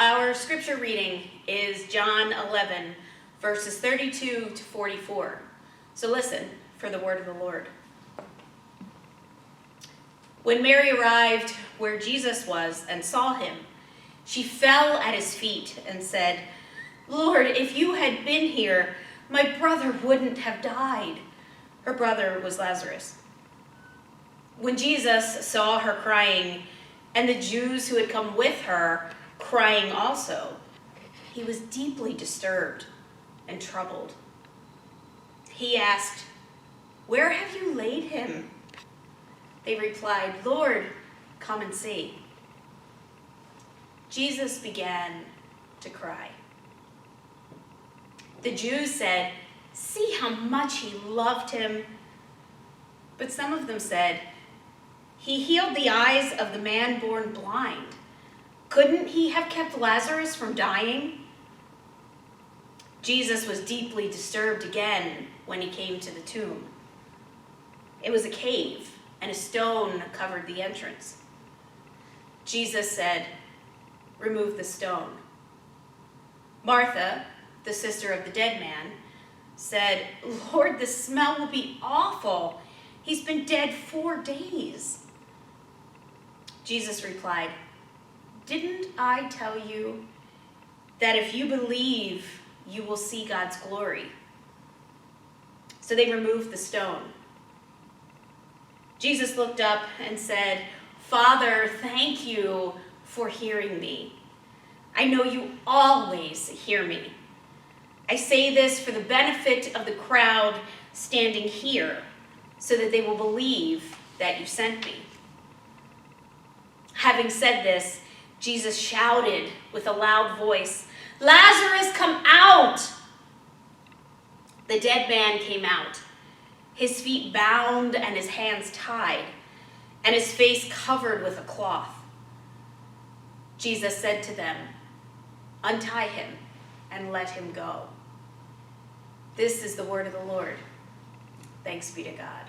Our scripture reading is John 11, verses 32 to 44. So listen for the word of the Lord. When Mary arrived where Jesus was and saw him, she fell at his feet and said, "Lord, if you had been here, my brother wouldn't have died." Her brother was Lazarus. When Jesus saw her crying, and the Jews who had come with her crying also, he was deeply disturbed and troubled. He asked, "Where have you laid him?" They replied, "Lord, come and see." Jesus began to cry. The Jews said, "See how much he loved him." But some of them said, "He healed the eyes of the man born blind. Couldn't he have kept Lazarus from dying?" Jesus was deeply disturbed again when he came to the tomb. It was a cave, and a stone covered the entrance. Jesus said, "Remove the stone." Martha, the sister of the dead man, said, "Lord, the smell will be awful. He's been dead 4 days." Jesus replied, "Didn't I tell you that if you believe, you will see God's glory?" So they removed the stone. Jesus looked up and said, "Father, thank you for hearing me. I know you always hear me. I say this for the benefit of the crowd standing here, so that they will believe that you sent me." Having said this, Jesus shouted with a loud voice, "Lazarus, come out!" The dead man came out, his feet bound and his hands tied, and his face covered with a cloth. Jesus said to them, "Untie him and let him go." This is the word of the Lord. Thanks be to God.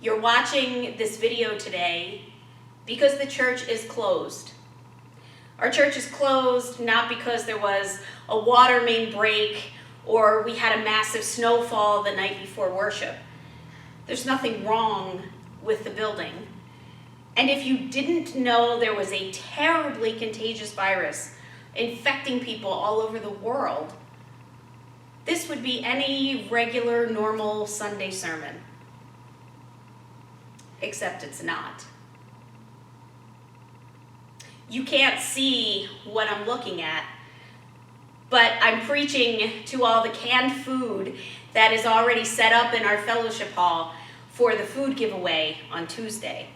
You're watching this video today because the church is closed. Our church is closed not because there was a water main break or we had a massive snowfall the night before worship. There's nothing wrong with the building. And if you didn't know there was a terribly contagious virus infecting people all over the world, this would be any regular, normal Sunday sermon. Except it's not. You can't see what I'm looking at, but I'm preaching to all the canned food that is already set up in our fellowship hall for the food giveaway on Tuesday.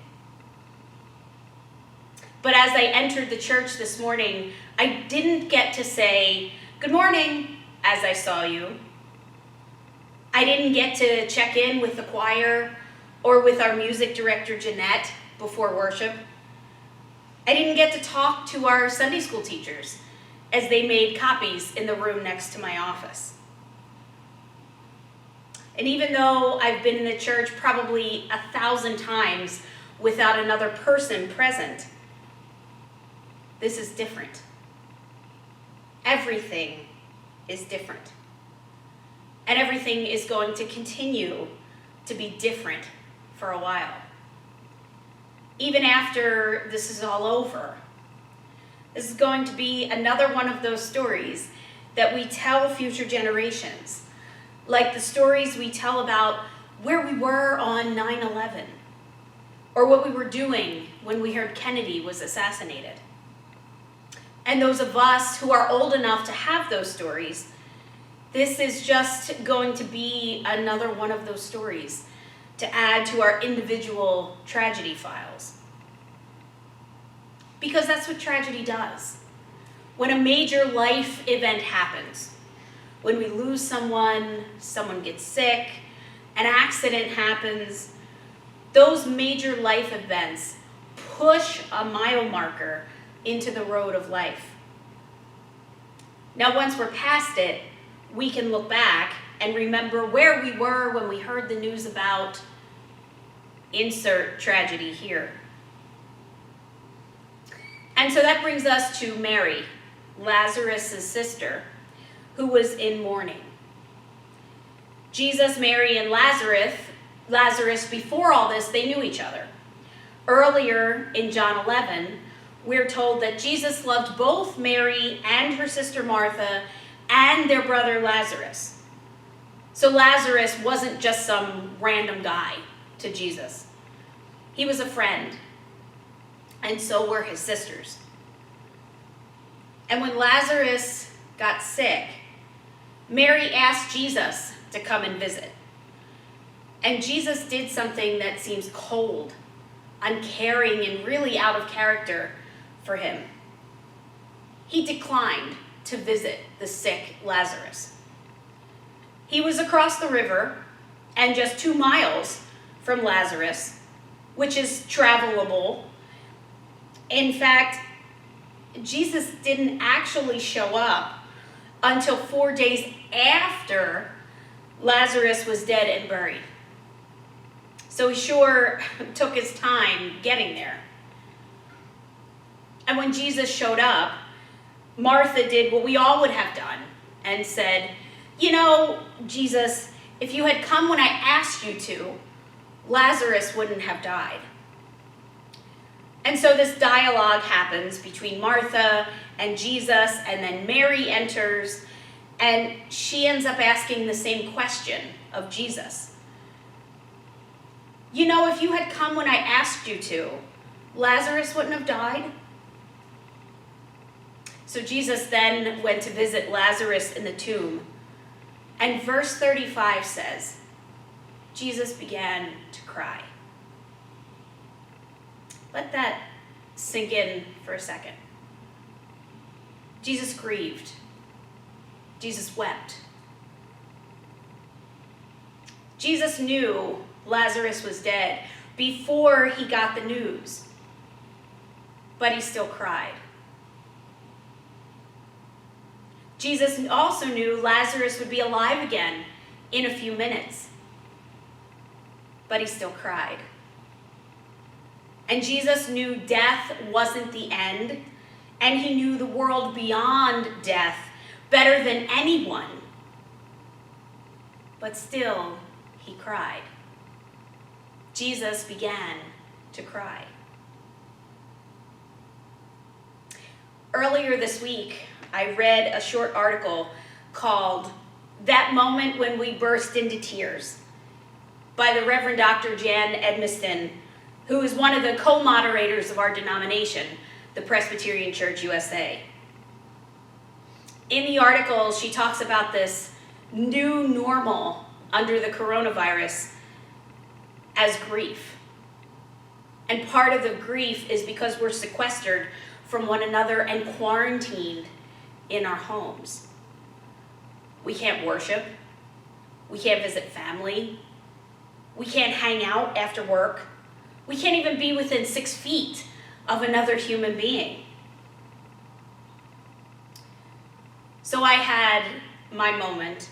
But as I entered the church this morning, I didn't get to say, "Good morning," as I saw you. I didn't get to check in with the choir or with our music director, Jeanette, before worship. I didn't get to talk to our Sunday school teachers as they made copies in the room next to my office. And even though I've been in the church probably 1,000 times without another person present, this is different. Everything is different. And everything is going to continue to be different for a while. Even after this is all over, this is going to be another one of those stories that we tell future generations, like the stories we tell about where we were on 9/11, or what we were doing when we heard Kennedy was assassinated. And those of us who are old enough to have those stories, this is just going to be another one of those stories to add to our individual tragedy files. Because that's what tragedy does. When a major life event happens, when we lose someone, someone gets sick, an accident happens, those major life events push a mile marker into the road of life. Now, once we're past it, we can look back and remember where we were when we heard the news about insert tragedy here. And so that brings us to Mary, Lazarus' sister, who was in mourning. Jesus, Mary, and Lazarus, before all this, they knew each other. Earlier in John 11, we're told that Jesus loved both Mary and her sister Martha and their brother Lazarus. So Lazarus wasn't just some random guy to Jesus. He was a friend, and so were his sisters. And when Lazarus got sick, Mary asked Jesus to come and visit. And Jesus did something that seems cold, uncaring, and really out of character for him. He declined to visit the sick Lazarus. He was across the river and just 2 miles from Lazarus, which is travelable. In fact, Jesus didn't actually show up until 4 days after Lazarus was dead and buried. So he sure took his time getting there. And when Jesus showed up, Martha did what we all would have done and said, "You know, Jesus, if you had come when I asked you to, Lazarus wouldn't have died." And so this dialogue happens between Martha and Jesus, and then Mary enters, and she ends up asking the same question of Jesus. "You know, if you had come when I asked you to, Lazarus wouldn't have died?" So Jesus then went to visit Lazarus in the tomb, and verse 35 says, Jesus began to cry. Let that sink in for a second. Jesus grieved. Jesus wept. Jesus knew Lazarus was dead before he got the news, but he still cried. Jesus also knew Lazarus would be alive again in a few minutes, but he still cried. And Jesus knew death wasn't the end, and he knew the world beyond death better than anyone. But still, he cried. Jesus began to cry. Earlier this week, I read a short article called "That Moment When We Burst into Tears" by the Reverend Dr. Jan Edmiston, who is one of the co-moderators of our denomination, the Presbyterian Church USA. In the article, she talks about this new normal under the coronavirus as grief. And part of the grief is because we're sequestered from one another and quarantined in our homes. We can't worship. We can't visit family. We can't hang out after work. We can't even be within 6 feet of another human being. So I had my moment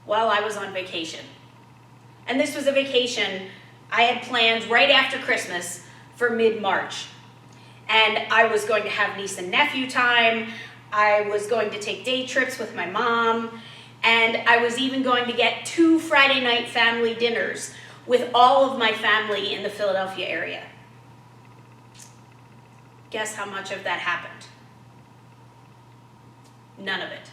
while I was on vacation. And this was a vacation I had planned right after Christmas for mid-March. And I was going to have niece and nephew time. I was going to take day trips with my mom. And I was even going to get 2 Friday night family dinners with all of my family in the Philadelphia area. Guess how much of that happened? None of it.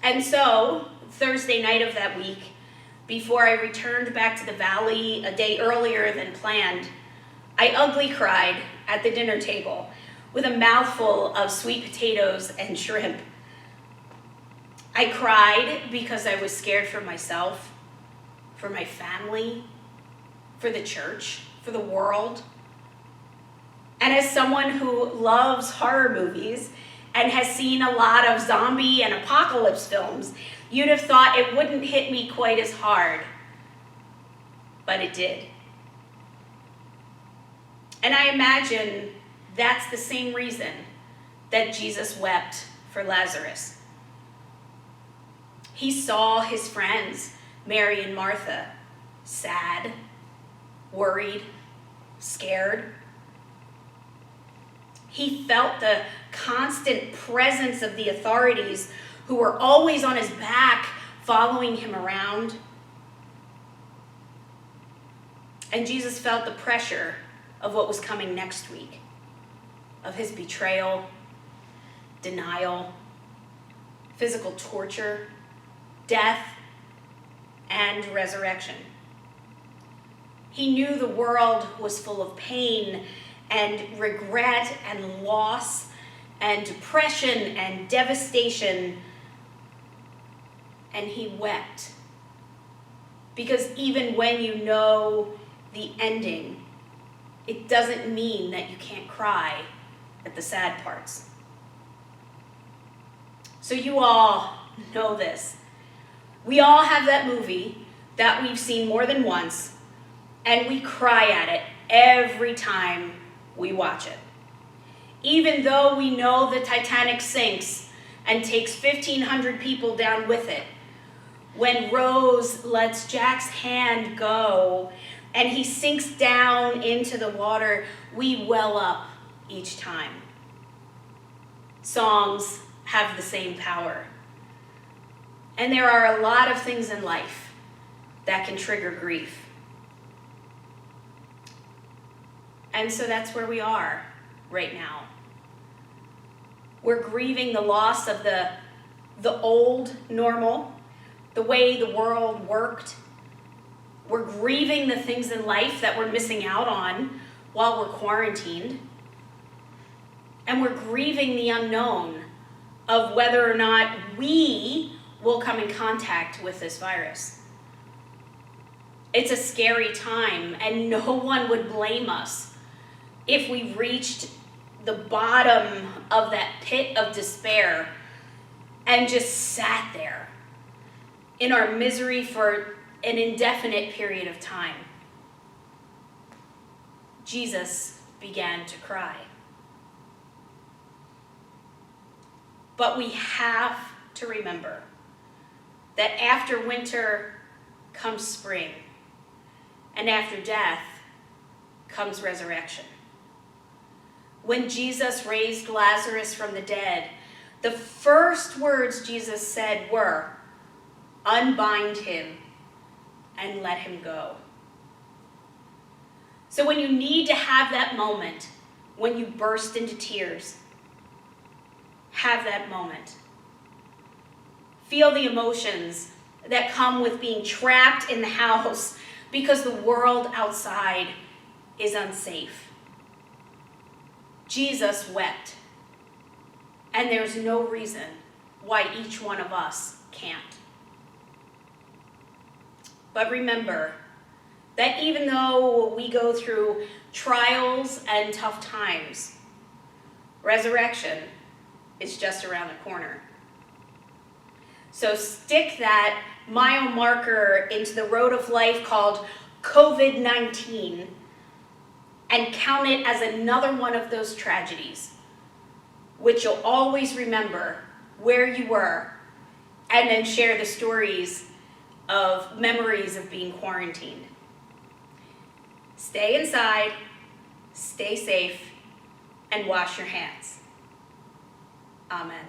And so, Thursday night of that week, before I returned back to the valley a day earlier than planned, I ugly cried at the dinner table with a mouthful of sweet potatoes and shrimp. I cried because I was scared for myself, for my family, for the church, for the world. And as someone who loves horror movies and has seen a lot of zombie and apocalypse films, you'd have thought it wouldn't hit me quite as hard, but it did. And I imagine that's the same reason that Jesus wept for Lazarus. He saw his friends, Mary and Martha, sad, worried, scared. He felt the constant presence of the authorities who were always on his back, following him around. And Jesus felt the pressure of what was coming next week, of his betrayal, denial, physical torture, death, and resurrection. He knew the world was full of pain and regret and loss and depression and devastation, and he wept. Because even when you know the ending, it doesn't mean that you can't cry at the sad parts. So you all know this. We all have that movie that we've seen more than once, and we cry at it every time we watch it. Even though we know the Titanic sinks and takes 1,500 people down with it, when Rose lets Jack's hand go and he sinks down into the water, we well up each time. Songs have the same power. And there are a lot of things in life that can trigger grief. And so that's where we are right now. We're grieving the loss of the old normal, the way the world worked. We're grieving the things in life that we're missing out on while we're quarantined. And we're grieving the unknown of whether or not we will come in contact with this virus. It's a scary time, and no one would blame us if we reached the bottom of that pit of despair and just sat there in our misery for an indefinite period of time. Jesus began to cry. But we have to remember that after winter comes spring, and after death comes resurrection. When Jesus raised Lazarus from the dead, the first words Jesus said were, "Unbind him and let him go." So when you need to have that moment, when you burst into tears, have that moment. Feel the emotions that come with being trapped in the house because the world outside is unsafe. Jesus wept, and there's no reason why each one of us can't. But remember that even though we go through trials and tough times, resurrection is just around the corner. So stick that mile marker into the road of life called COVID-19 and count it as another one of those tragedies, which you'll always remember where you were, and then share the stories of memories of being quarantined. Stay inside, stay safe, and wash your hands. Amen.